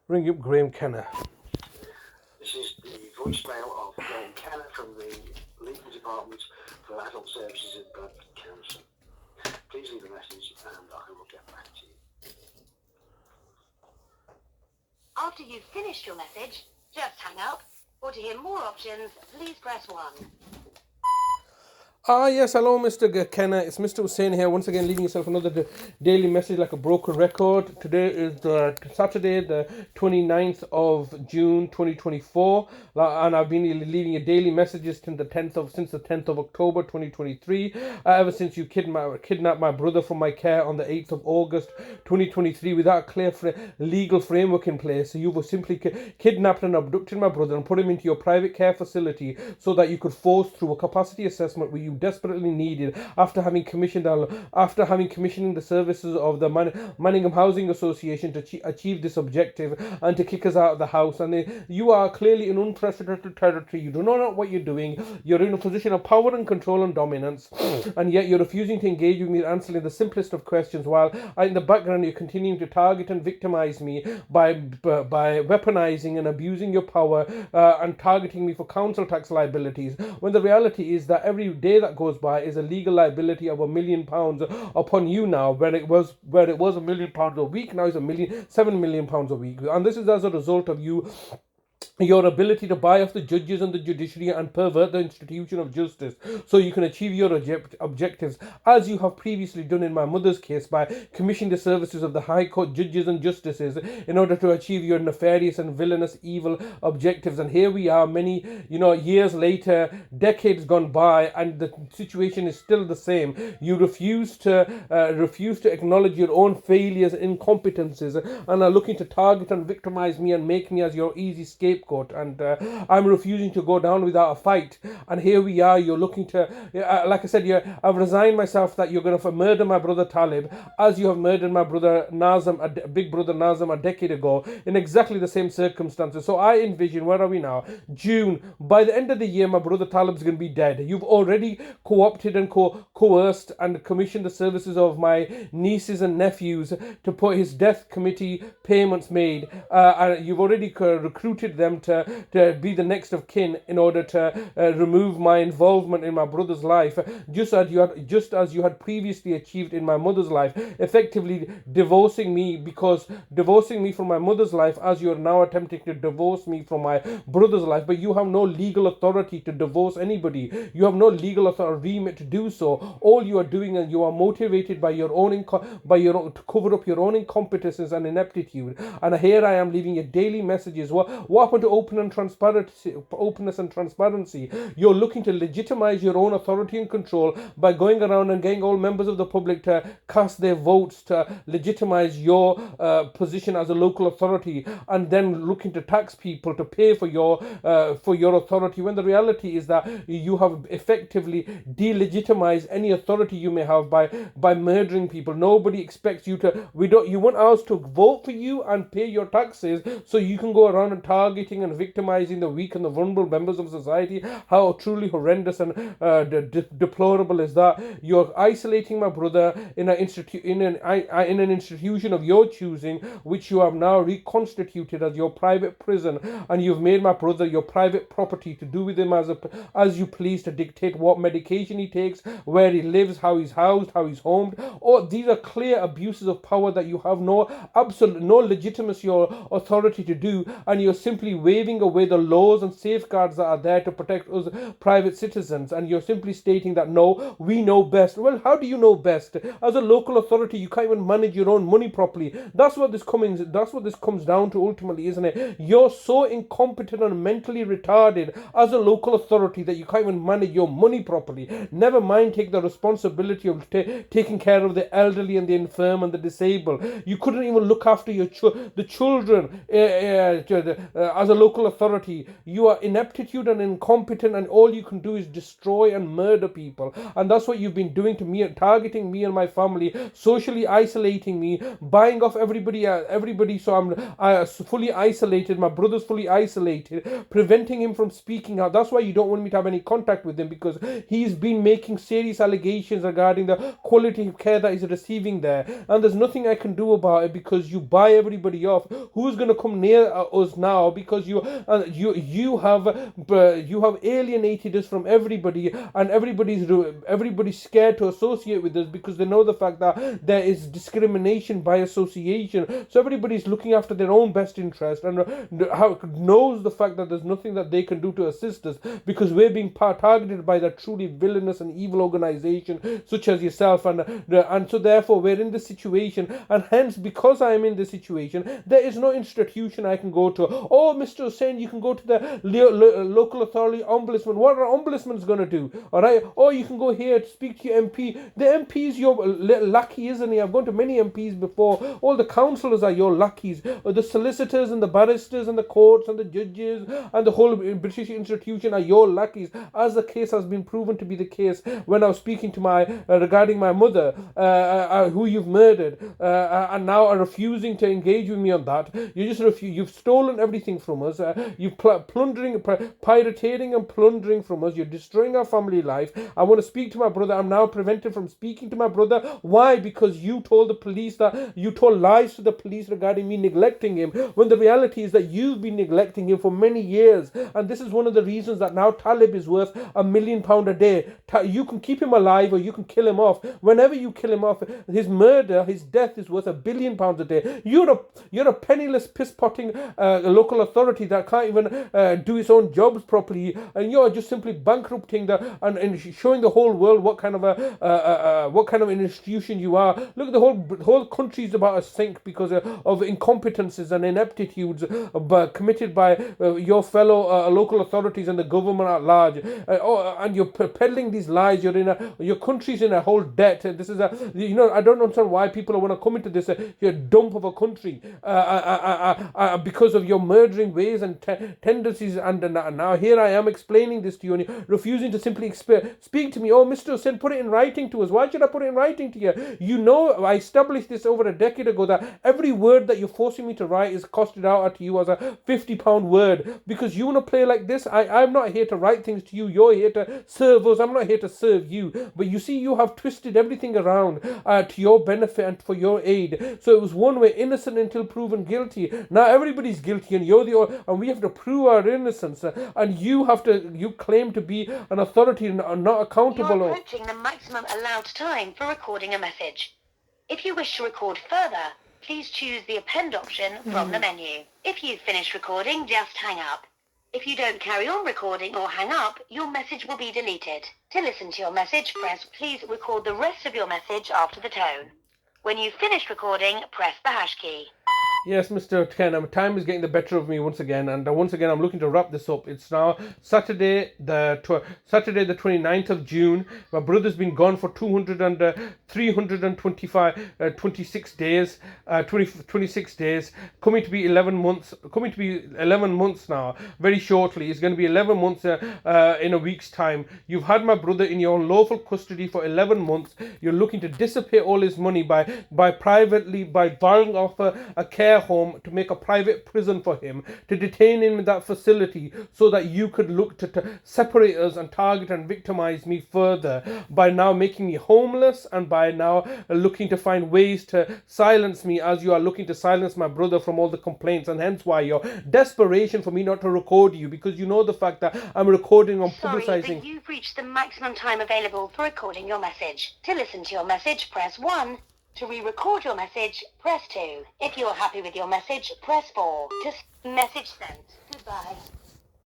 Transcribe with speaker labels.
Speaker 1: Ring up Graeme Kenna.
Speaker 2: This is the voicemail of Graeme Kenna from the Legal Department for Adult Services in Bradford Council. Please leave a message and I will get back to you.
Speaker 3: After you've finished your message, just hang up. Or to hear more options, please press 1.
Speaker 1: Yes, hello Mr. Kenna, it's Mr. Hussain here, once again leaving yourself another daily message like a broken record. Today is Saturday, the 29th of June 2024, and I've been leaving you daily messages since the 10th of October 2023, ever since you kidnapped my brother from my care on the 8th of August 2023 without a clear legal framework in place. So you've simply kidnapped and abducted my brother and put him into your private care facility so that you could force through a capacity assessment where you desperately needed after having commissioning the services of the Manningham Housing Association to achieve this objective and to kick us out of the house. And you are clearly in unprecedented territory. You do not know what you're doing. You're in a position of power and control and dominance, and yet you're refusing to engage with me, answering the simplest of questions, while in the background you're continuing to target and victimize me by weaponizing and abusing your power and targeting me for council tax liabilities, when the reality is that every day that goes by is a legal liability of £1 million upon you now, where it was £1 million a week. Now it's £7 million a week, and this is as a result of your ability to buy off the judges and the judiciary and pervert the institution of justice so you can achieve your objectives, as you have previously done in my mother's case by commissioning the services of the High Court judges and justices in order to achieve your nefarious and villainous evil objectives. And here we are many years later, decades gone by, and the situation is still the same. You refuse to acknowledge your own failures and incompetences and are looking to target and victimize me and make me as your easy scapegoat. And I'm refusing to go down without a fight. And here we are, you're looking to, like I said, I've resigned myself that you're going to murder my brother Talib, as you have murdered my brother Nazem, big brother Nazem, a decade ago, in exactly the same circumstances. So I envision, where are we now? June. By the end of the year, my brother Talib's going to be dead. You've already co-opted and coerced and commissioned the services of my nieces and nephews to put his death committee payments made. And you've already recruited them to be the next of kin in order to remove my involvement in my brother's life, just as you had previously achieved in my mother's life, effectively divorcing me from my mother's life, as you are now attempting to divorce me from my brother's life. But you have no legal authority to divorce anybody. You have no legal remit to do so. All you are doing, and you are motivated by your own to cover up your own incompetence and ineptitude. And here I am leaving you daily messages. What happened to openness and transparency? You're looking to legitimize your own authority and control by going around and getting all members of the public to cast their votes to legitimize your position as a local authority, and then looking to tax people to pay for your authority, when the reality is that you have effectively delegitimized any authority you may have by murdering people. Nobody expects you to. You want us to vote for you and pay your taxes so you can go around and targeting and victimizing the weak and the vulnerable members of society. How truly horrendous and deplorable is that? You're isolating my brother in an institution of your choosing, which you have now reconstituted as your private prison, and you've made my brother your private property to do with him as you please, to dictate what medication he takes, where he lives, how he's housed, how he's homed. These are clear abuses of power that you have no legitimacy or authority to do, and you're simply waving away the laws and safeguards that are there to protect us private citizens, and you're simply stating that no, we know best. Well, how do you know best? As a local authority, you can't even manage your own money properly. That's what this comes down to ultimately, isn't it? You're so incompetent and mentally retarded as a local authority that you can't even manage your money properly. Never mind take the responsibility of taking care of the elderly and the infirm and the disabled. You couldn't even look after the children as a local authority, you are ineptitude and incompetent, and all you can do is destroy and murder people. And that's what you've been doing to me, targeting me and my family, socially isolating me, buying off everybody. So I'm fully isolated. My brother's fully isolated, preventing him from speaking out. That's why you don't want me to have any contact with him, because he's been making serious allegations regarding the quality of care that he's receiving there, and there's nothing I can do about it because you buy everybody off. Who's going to come near us now? Because you have alienated us from everybody, and everybody's scared to associate with us because they know the fact that there is discrimination by association. So everybody's looking after their own best interest and knows the fact that there's nothing that they can do to assist us, because we're being targeted by that truly villainous and evil organization such as yourself, and so therefore we're in this situation, and hence because I am in this situation, there is no institution I can go to. Oh, Mr. Hussain, you can go to the local authority ombudsman. What are ombudsmans going to do? All right. Or you can go here to speak to your MP. The MP is your lackey, isn't he? I've gone to many MPs before. All the councillors are your lackeys. The solicitors and the barristers and the courts and the judges and the whole British institution are your lackeys, as the case has been proven to be the case when I was speaking to regarding my mother, who you've murdered, and now are refusing to engage with me on that. You've stolen everything from us. You've pirating and plundering from us. You're destroying our family life. I want to speak to my brother. I'm now prevented from speaking to my brother. Why? Because you told the police you told lies to the police regarding me neglecting him, when the reality is that you've been neglecting him for many years. And this is one of the reasons that now Talib is worth £1 million a day. You can keep him alive or you can kill him off. Whenever you kill him off, his death is worth £1 billion a day. You're a penniless, piss-potting local authority that can't even do its own jobs properly, and you're just simply bankrupting and showing the whole world what kind of an institution you are. Look, the whole country is about to sink because of incompetences and ineptitudes committed by your fellow local authorities and the government at large. And you're peddling these lies. Your country's in a whole debt. This is I don't understand why people want to come into this dump of a country because of your murdering ways and tendencies. And now here I am explaining this to you, and you're refusing to simply speak to me. Oh, Mr. Hussain, put it in writing to us. Why should I put it in writing to you? You know, I established this over a decade ago, that every word that you're forcing me to write is costed out to you as a £50 word, because you want to play like this. I'm not here to write things to you. You're here to serve us. I'm not here to serve you. But you see, you have twisted everything around to your benefit and for your aid. So it was one way, innocent until proven guilty. Now everybody's guilty, and and we have to prove our innocence. And you claim to be an authority and are not accountable.
Speaker 3: You're approaching the maximum allowed time for recording a message. If you wish to record further, please choose the append option from the menu. If you've finished recording, just hang up. If you don't carry on recording or hang up, your message will be deleted. To listen to your message, please record the rest of your message after the tone. When you've finished recording, press the hash key.
Speaker 1: Yes, Mr. Kenna, time is getting the better of me once again, and once again I'm looking to wrap this up. It's now Saturday the 29th of June. My brother's been gone for 26 days, 26 days, coming to be 11 months now. Very shortly, it's going to be 11 months in a week's time. You've had my brother in your unlawful custody for 11 months. You're looking to dissipate all his money by buying off a care home to make a private prison for him, to detain him in that facility so that you could look to separate us and target and victimize me further, by now making me homeless, and by now looking to find ways to silence me, as you are looking to silence my brother from all the complaints. And hence why your desperation for me not to record you, because you know the fact that I'm recording on publicizing.
Speaker 3: Sorry, but you've reached the maximum time available for recording your message. To listen to your message, press 1. To re-record your message, press 2. If you're happy with your message, press 4. Message sent. Goodbye.